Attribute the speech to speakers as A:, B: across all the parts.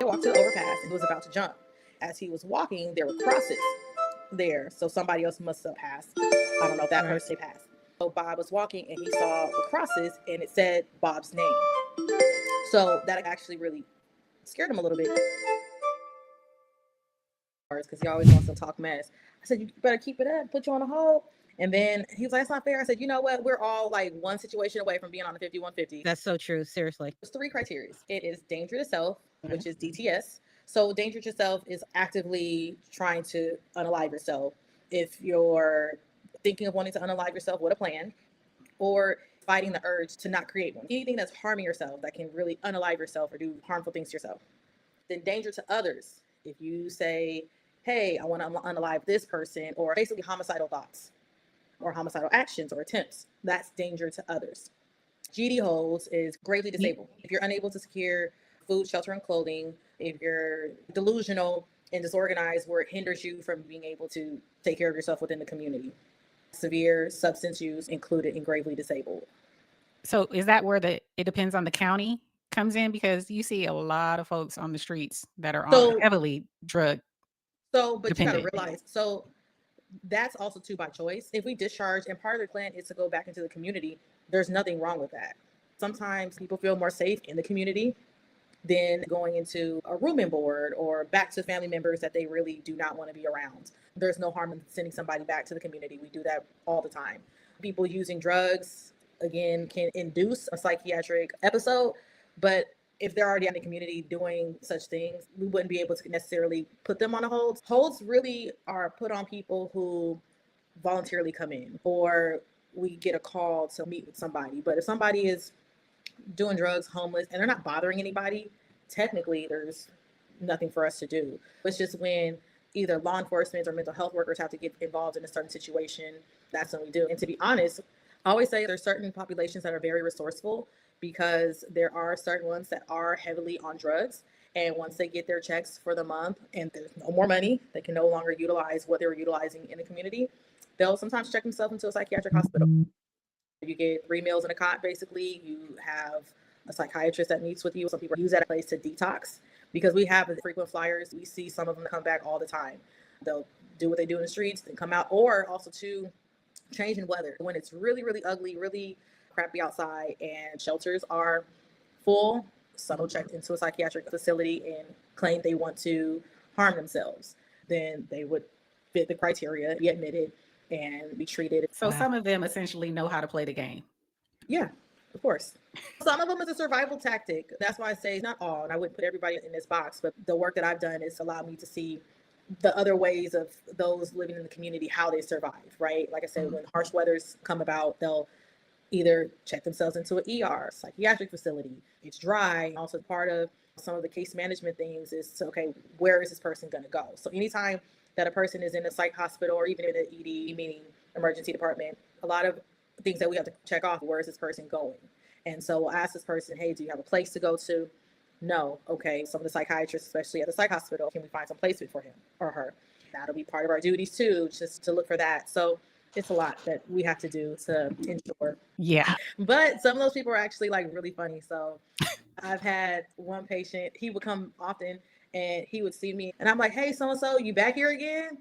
A: walked to the overpass and was about to jump. As he was walking, there were crosses there. So somebody else must have passed. I don't know if that person passed. So Bob was walking and he saw the crosses and it said Bob's name. So that actually really scared him a little bit because he always wants to talk mess. I said, you better keep it up, put you on a hold. And then he was like, that's not fair. I said, you know what? We're all like one situation away from being on the 5150.
B: That's so true. Seriously.
A: There's 3 criteria. It is danger to self, which is DTS. So danger to self is actively trying to unalive yourself. If you're thinking of wanting to unalive yourself with a plan, or fighting the urge to not create one. Anything that's harming yourself that can really unalive yourself or do harmful things to yourself. Then danger to others. If you say, hey, I want to unalive this person, or basically homicidal thoughts or homicidal actions or attempts, that's danger to others. GD holds is gravely disabled. If you're unable to secure food, shelter, and clothing, if you're delusional and disorganized where it hinders you from being able to take care of yourself within the community. Severe substance use included in gravely disabled.
B: So is that where it depends on the county comes in? Because you see a lot of folks on the streets that are heavily drug
A: but
B: dependent.
A: You got to realize, so that's also too by choice. If we discharge and part of the plan is to go back into the community, there's nothing wrong with that. Sometimes people feel more safe in the community than going into a room and board or back to family members that they really do not want to be around. There's no harm in sending somebody back to the community. We do that all the time. People using drugs, again, can induce a psychiatric episode, but if they're already in the community doing such things, we wouldn't be able to necessarily put them on a hold. Holds really are put on people who voluntarily come in, or we get a call to meet with somebody. But if somebody is doing drugs, homeless, and they're not bothering anybody, technically there's nothing for us to do. It's just when either law enforcement or mental health workers have to get involved in a certain situation, that's when we do. And to be honest, I always say there's certain populations that are very resourceful because there are certain ones that are heavily on drugs. And once they get their checks for the month and there's no more money, they can no longer utilize what they were utilizing in the community. They'll sometimes check themselves into a psychiatric hospital. You get 3 meals in a cot, basically. You have a psychiatrist that meets with you. Some people use that place to detox because we have frequent flyers. We see some of them come back all the time. They'll do what they do in the streets, then come out, or also to change in weather. When it's really, really ugly, really crappy outside and shelters are full, some will check into a psychiatric facility and claim they want to harm themselves. Then they would fit the criteria, be admitted, and be treated.
B: So some of them essentially know how to play the game.
A: Yeah, of course. Some of them is a survival tactic. That's why I say not all, and I wouldn't put everybody in this box, but the work that I've done has allowed me to see the other ways of those living in the community, how they survive, right? Like I said, when harsh weathers come about, they'll either check themselves into an ER, psychiatric facility. It's dry. Also part of some of the case management things is, okay, where is this person going to go? So anytime that a person is in a psych hospital or even in an ED, meaning emergency department, a lot of things that we have to check off, where is this person going? And so we'll ask this person, hey, do you have a place to go to? No. Okay. Some of the psychiatrists, especially at the psych hospital, can we find some placement for him or her? That'll be part of our duties too, just to look for that. So it's a lot that we have to do to ensure.
B: Yeah.
A: But some of those people are actually like really funny. So I've had one patient, he would come often and he would see me and I'm like, hey, so-and-so, you back here again?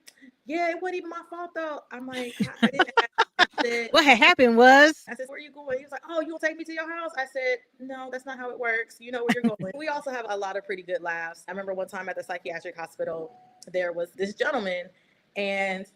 A: Yeah, it wasn't even my fault though. I'm like, I didn't ask.
B: What had happened was,
A: I said, where are you going? He was like, oh, you will take me to your house? I said, no, that's not how it works. You know where you're going. We also have a lot of pretty good laughs. I remember one time at the psychiatric hospital, there was this gentleman and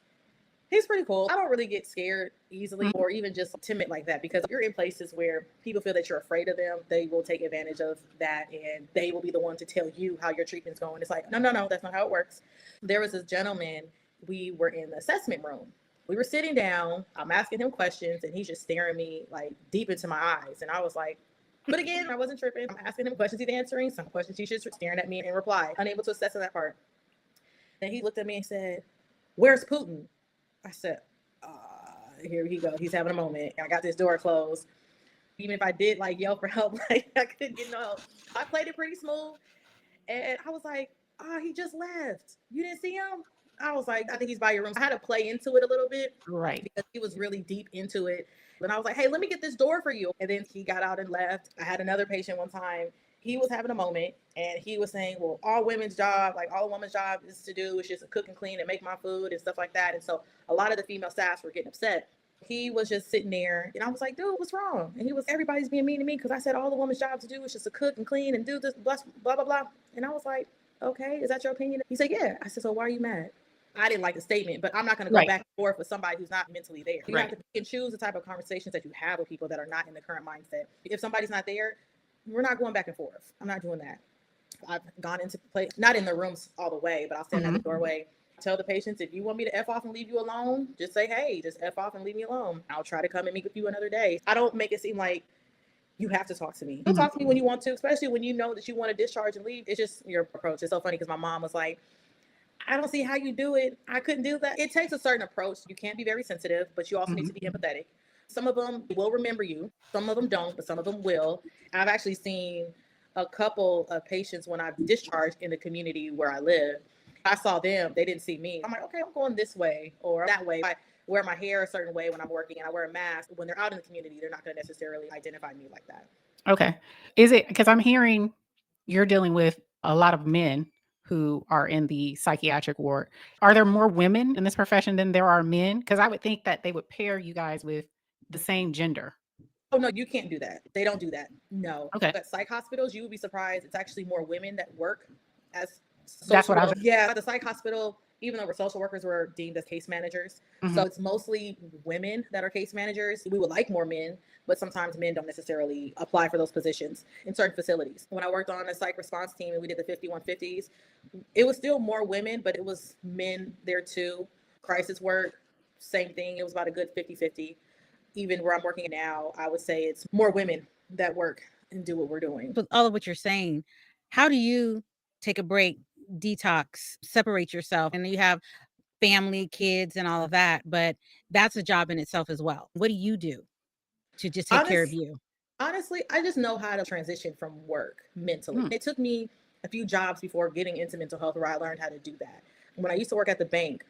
A: he's pretty cool. I don't really get scared easily or even just timid like that because you're in places where people feel that you're afraid of them. They will take advantage of that and they will be the one to tell you how your treatment's going. It's like, no, that's not how it works. There was this gentleman, we were in the assessment room. We were sitting down, I'm asking him questions and he's just staring me like deep into my eyes. And I was like, but again, I wasn't tripping. I'm asking him questions, he's answering. Some questions he's just staring at me and reply, unable to assess that part. Then he looked at me and said, where's Putin? I said, here he goes. He's having a moment. I got this door closed. Even if I did like yell for help, like I couldn't get no help. I played it pretty smooth. And I was like, he just left. You didn't see him? I was like, I think he's by your room. I had to play into it a little bit.
B: Right.
A: Because he was really deep into it. And I was like, hey, let me get this door for you. And then he got out and left. I had another patient one time He was having a moment and he was saying, well, all women's job, like all a woman's job is to do is just to cook and clean and make my food and stuff like that. And so a lot of the female staffs were getting upset. He was just sitting there and I was like, dude, what's wrong? And he was, everybody's being mean to me because I said all the woman's job to do is just to cook and clean and do this, blah, blah, blah, blah. And I was like, okay, is that your opinion? He said, yeah. I said, so why are you mad? I didn't like the statement, but I'm not going to go back and forth with somebody who's not mentally there. You have to pick and choose the type of conversations that you have with people that are not in the current mindset. If somebody's not there, we're not going back and forth. I'm not doing that. I've gone into place, not in the rooms all the way, but I'll stand at the doorway, tell the patients, if you want me to F off and leave you alone, just say, hey, just F off and leave me alone. I'll try to come and meet with you another day. I don't make it seem like you have to talk to me. You'll talk to me when you want to, especially when you know that you want to discharge and leave. It's just your approach. It's so funny because my mom was like, I don't see how you do it. I couldn't do that. It takes a certain approach. You can't be very sensitive, but you also need to be empathetic. Some of them will remember you. Some of them don't, but some of them will. I've actually seen a couple of patients when I've discharged in the community where I live. I saw them. They didn't see me. I'm like, okay, I'm going this way or that way. I wear my hair a certain way when I'm working and I wear a mask. When they're out in the community, they're not going to necessarily identify me like that.
B: Okay. Is it because I'm hearing you're dealing with a lot of men who are in the psychiatric ward? Are there more women in this profession than there are men? Because I would think that they would pair you guys with the same gender.
A: Oh, no, you can't do that. They don't do that. No.
B: Okay.
A: At psych hospitals, you would be surprised. It's actually more women that work as social.
B: That's what I was.
A: Yeah, at the psych hospital, even though we're social workers, we're deemed as case managers. So it's mostly women that are case managers. We would like more men, but sometimes men don't necessarily apply for those positions in certain facilities. When I worked on a psych response team and we did the 5150s, it was still more women, but it was men there too. Crisis work, same thing. It was about a good 50-50. Even where I'm working now, I would say it's more women that work and do what we're doing.
C: With all of what you're saying, how do you take a break, detox, separate yourself? And you have family, kids, and all of that, but that's a job in itself as well. What do you do to just take care of you?
A: Honestly, I just know how to transition from work mentally. It took me a few jobs before getting into mental health where I learned how to do that. When I used to work at the bank,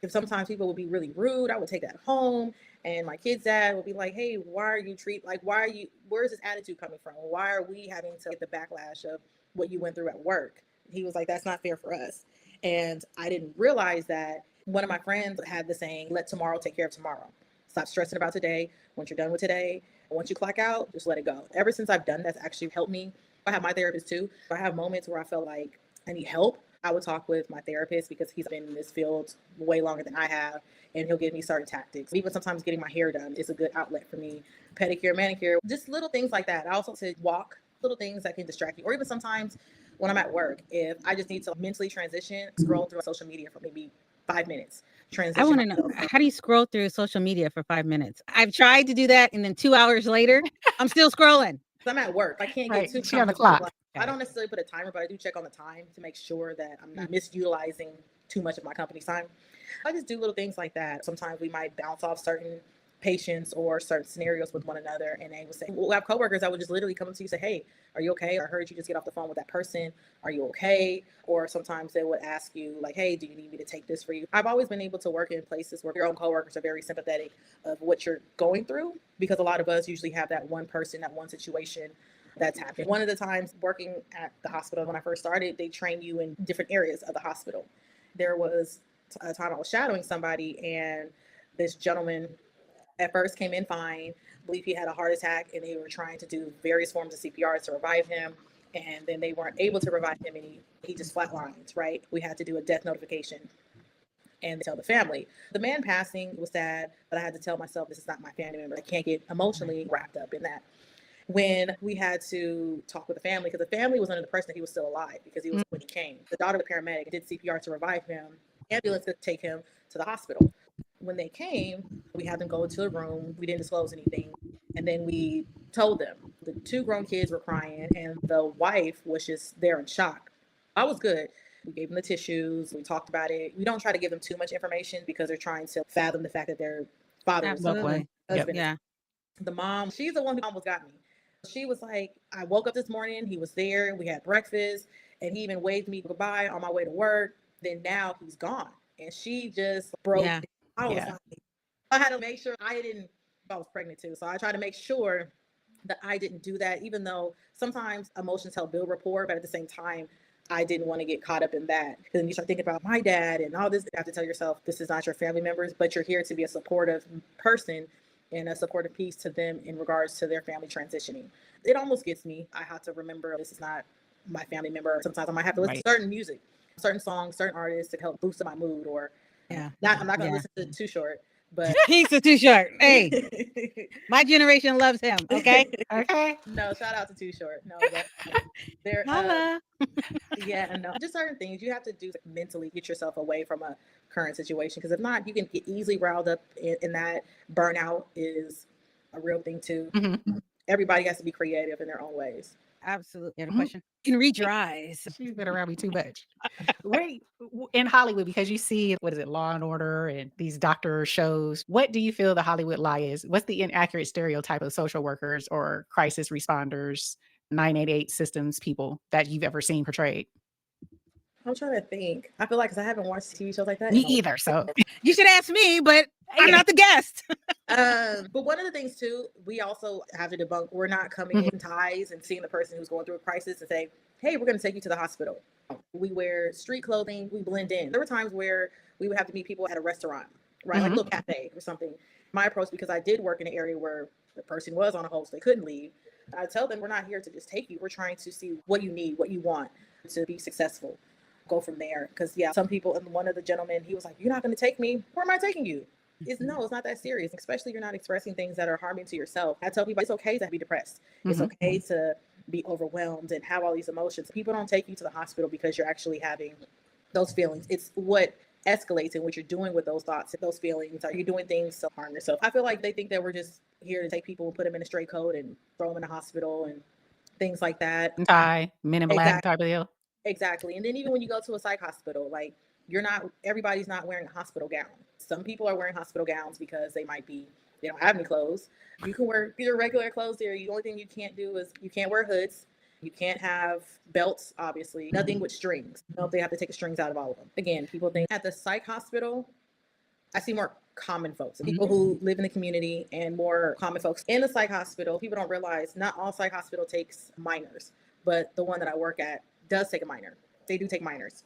A: if sometimes people would be really rude, I would take that home and my kid's dad would be like, hey, where's this attitude coming from? Why are we having to get the backlash of what you went through at work? He was like, that's not fair for us. And I didn't realize that one of my friends had the saying, let tomorrow take care of tomorrow. Stop stressing about today. Once you're done with today, once you clock out, just let it go. Ever since I've done that's actually helped me. I have my therapist too. I have moments where I felt like I need help. I would talk with my therapist because he's been in this field way longer than I have, and he'll give me certain tactics. Even sometimes getting my hair done is a good outlet for me. Pedicure, manicure, just little things like that. I also say walk, little things that can distract you. Or even sometimes when I'm at work, if I just need to mentally transition, scroll through social media for maybe 5 minutes.
C: I want to know, how do you scroll through social media for 5 minutes? I've tried to do that, and then 2 hours later, I'm still scrolling.
A: I'm at work. I can't get too
B: on the clock.
A: I don't necessarily put a timer, but I do check on the time to make sure that I'm not misutilizing too much of my company's time. I just do little things like that. Sometimes we might bounce off certain patients or certain scenarios with one another, and they would say, we'll have coworkers that would just literally come up to you and say, hey, are you okay? I heard you just get off the phone with that person. Are you okay? Or sometimes they would ask you like, hey, do you need me to take this for you? I've always been able to work in places where your own coworkers are very sympathetic of what you're going through, because a lot of us usually have that one person, that one situation that's happened. One of the times working at the hospital when I first started, they train you in different areas of the hospital. There was a time I was shadowing somebody, and this gentleman at first came in fine. I believe he had a heart attack, and they were trying to do various forms of CPR to revive him. And then they weren't able to revive him, and he just flatlined, right? We had to do a death notification and tell the family. The man passing was sad, but I had to tell myself, this is not my family member. I can't get emotionally wrapped up in that. When we had to talk with the family, because the family was under the impression that he was still alive because he was when he came. The daughter of the paramedic did CPR to revive him. The ambulance could take him to the hospital. When they came, we had them go into a room. We didn't disclose anything. And then we told them. The two grown kids were crying, and the wife was just there in shock. I was good. We gave them the tissues. We talked about it. We don't try to give them too much information because they're trying to fathom the fact that their father is
C: Absolutely.
A: husband.
C: Yeah.
A: The mom, she's the one who almost got me. She was like, I woke up this morning, he was there, we had breakfast, and he even waved me goodbye on my way to work. Then now he's gone. And she just broke.
C: Yeah.
A: I was like, I had to make sure I was pregnant too. So I tried to make sure that I didn't do that, even though sometimes emotions help build rapport, but at the same time, I didn't want to get caught up in that. Because then you start thinking about my dad and all this. You have to tell yourself this is not your family members, but you're here to be a supportive person and a supportive piece to them in regards to their family transitioning. It almost gets me. I have to remember this is not my family member. Sometimes I might have to listen
B: Right.
A: to certain music, certain songs, certain artists to help boost my mood. Or
C: Yeah.
A: I'm not going to
C: Yeah.
A: listen to Too Short, but
C: He's too short. Hey, my generation loves him. Okay.
B: Okay.
A: no, shout out to Too Short. No, but there,
C: Holla.
A: yeah, no, just certain things you have to do mentally get yourself away from a current situation, because if not, you can get easily riled up in that. Burnout is a real thing too.
B: Mhm.
A: Everybody has to be creative in their own ways.
C: Absolutely. You had a
B: Mhm.
C: question? You can read your eyes.
B: She's been around me too much. Wait, in Hollywood, because you see, what is it, Law and Order and these doctor shows, what do you feel the Hollywood lie is? What's the inaccurate stereotype of social workers or crisis responders, 988 systems people that you've ever seen portrayed?
A: I'm trying to think. I feel like, because I haven't watched TV shows like that
B: Me
A: in a
B: either. So,
C: You should ask me, but I'm not the guest.
A: But one of the things too, we also have to debunk. We're not coming
B: Mhm.
A: in ties and seeing the person who's going through a crisis and say, "Hey, we're going to take you to the hospital." We wear street clothing. We blend in. There were times where we would have to meet people at a restaurant, right, like a
B: Mhm.
A: little cafe or something. My approach, because I did work in an area where the person was on a hold, so they couldn't leave. I tell them, we're not here to just take you. We're trying to see what you need, what you want to be successful. Go from there. Because yeah, some people, and one of the gentlemen, he was like, "You're not going to take me. Where am I taking you?" It's no, it's not that serious, especially if you're not expressing things that are harming to yourself. I tell people it's okay to be depressed. It's
B: Mhm.
A: okay to be overwhelmed and have all these emotions. People don't take you to the hospital because you're actually having those feelings. It's what escalates and what you're doing with those thoughts, those feelings. Are you doing things to harm yourself? I feel like they think that we're just here to take people and put them in a straight coat and throw them in a hospital and things like that.
B: Tie, Men in Black
A: Exactly.
B: type of deal.
A: Exactly. And then even when you go to a psych hospital, like, you're not, everybody's not wearing a hospital gown. Some people are wearing hospital gowns because they don't have any clothes. You can wear your regular clothes there. The only thing you can't do is you can't wear hoods. You can't have belts, obviously. Nothing with strings. No, they have to take the strings out of all of them. Again, people think at the psych hospital, I see more common folks, people who live in the community, and more common folks in the psych hospital. People don't realize not all psych hospital takes minors, but the one that I work at does take a minor. They do take minors.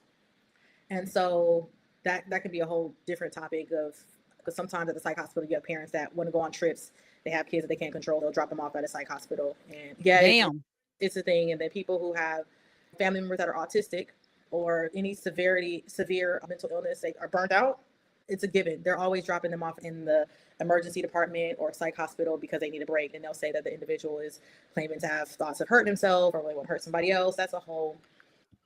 A: And so that could be a whole different topic of, because sometimes at the psych hospital you have parents that want to go on trips. They have kids that they can't control. They'll drop them off at a psych hospital. And yeah,
C: Damn.
A: it's a thing. And then people who have family members that are autistic or any severe mental illness, they are burnt out. It's a given. They're always dropping them off in the emergency department or psych hospital because they need a break. And they'll say that the individual is claiming to have thoughts of hurting himself or they want to hurt somebody else. That's a whole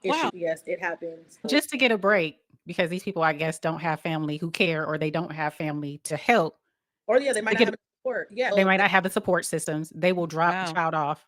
A: issue.
C: Wow.
A: Yes, it happens.
B: Just to get a break, because these people, I guess, don't have family who care, or they don't have family to help.
A: Or yeah, they might
B: To
A: not
B: get,
A: have support. Yeah.
B: they might not have the support systems. They will drop the
C: Wow.
B: child off.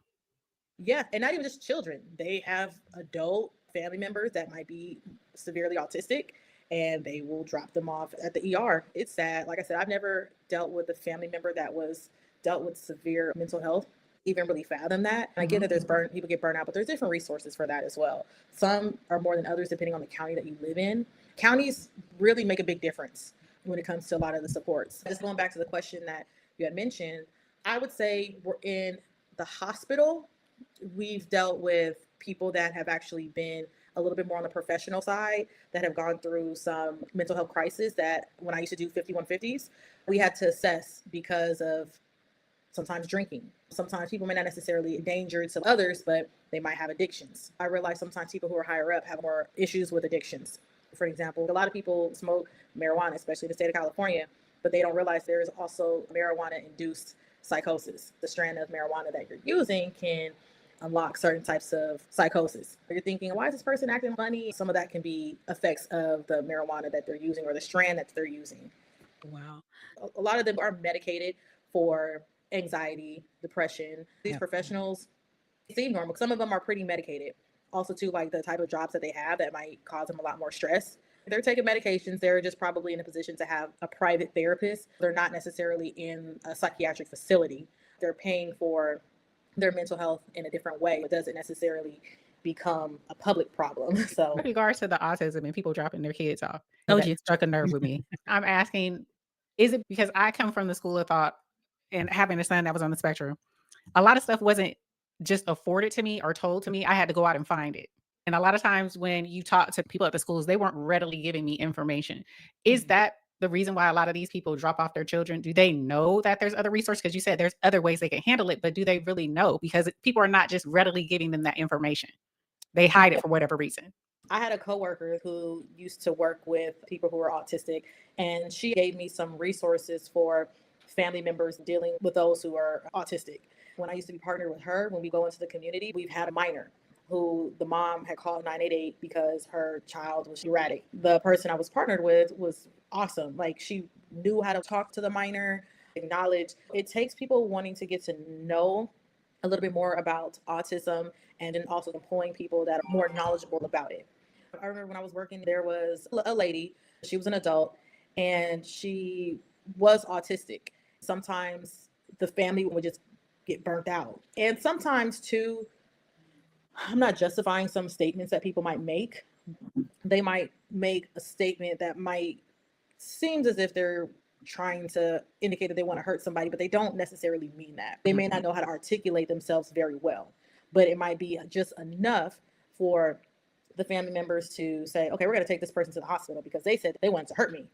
A: Yeah, and not even just children. They have adult family members that might be severely autistic, and they will drop them off at the ER. It's sad. Like I said, I've never dealt with a family member that was dealt with severe mental health, even really fathom that. And I get that there's people get burnt out, but there's different resources for that as well. Some are more than others depending on the county that you live in. Counties really make a big difference when it comes to a lot of the supports. Just going back to the question that you had mentioned, I would say we're in the hospital. We've dealt with people that have actually been a little bit more on the professional side, that have gone through some mental health crisis, that when I used to do 5150s, we had to assess because of sometimes drinking. Sometimes people may not necessarily endanger to others, but they might have addictions. I realize sometimes people who are higher up have more issues with addictions. For example, a lot of people smoke marijuana, especially in the state of California, but they don't realize there is also marijuana induced psychosis. The strand of marijuana that you're using can unlock certain types of psychosis. You're thinking, why is this person acting funny? Some of that can be effects of the marijuana that they're using or the strand that they're using.
C: Wow.
A: A lot of them are medicated for anxiety, depression. These
C: Yeah.
A: professionals seem normal. Some of them are pretty medicated. Also, too, like the type of jobs that they have that might cause them a lot more stress. They're taking medications. They're just probably in a position to have a private therapist. They're not necessarily in a psychiatric facility. They're paying for their mental health in a different way. It doesn't necessarily become a public problem. So,
B: With regards to the autism and people dropping their kids off,
C: Told
B: that
C: you.
B: struck a nerve with me. I'm asking, is it because I come from the school of thought and having a son that was on the spectrum? A lot of stuff wasn't just afforded to me or told to me. I had to go out and find it. And a lot of times when you talk to people at the schools, they weren't readily giving me information. Is
A: Mhm.
B: that the reason why a lot of these people drop off their children? Do they know that there's other resources? Because you said there's other ways they can handle it, but do they really know? Because people are not just readily giving them that information. They hide it for whatever reason.
A: I had a coworker who used to work with people who were autistic, and she gave me some resources for family members dealing with those who are autistic. When I used to be partnered with her, when we go into the community, we've had a minor who the mom had called 988 because her child was erratic. The person I was partnered with was awesome. Like, she knew how to talk to the minor, acknowledge. It takes people wanting to get to know a little bit more about autism, and then also employing people that are more knowledgeable about it. I remember when I was working, there was a lady, she was an adult, and she was autistic. Sometimes the family would just get burnt out. And sometimes, too, I'm not justifying some statements that people might make. They might make a statement that might seems as if they're trying to indicate that they want to hurt somebody, but they don't necessarily mean that. They may not know how to articulate themselves very well, but it might be just enough for the family members to say, okay, we're going to take this person to the hospital because they said they wanted to hurt me.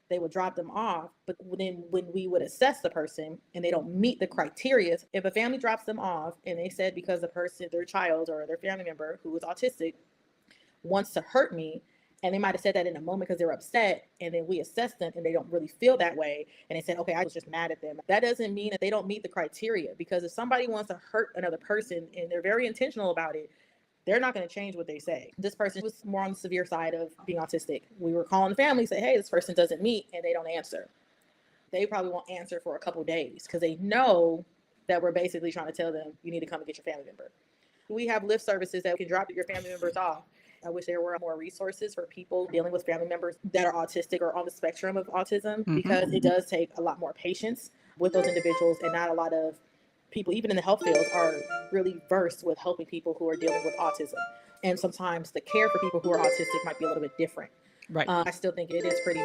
A: They would drop them off, but then when we would assess the person and they don't meet the criteria, if a family drops them off and they said because the person, their child or their family member who is autistic wants to hurt me, and they might have said that in a moment because they're upset, and then we assess them and they don't really feel that way, and they said, okay, I was just mad at them. That doesn't mean that they don't meet the criteria, because if somebody wants to hurt another person and they're very intentional about it, they're not going to change what they say. This person was more on the severe side of being autistic. We were calling the family, say, hey, this person doesn't meet, and they don't answer. They probably won't answer for a couple days because they know that we're basically trying to tell them, you need to come and get your family member. We have lift services that can drop your family members off. I wish there were more resources for people dealing with family members that are autistic or on the spectrum of autism, because it does take a lot more patience with those individuals, and not a lot of people, even in the health fields, are really versed with helping people who are dealing with autism. And sometimes the care for people who are autistic might be a little bit different.
C: Right.
A: I still think it is pretty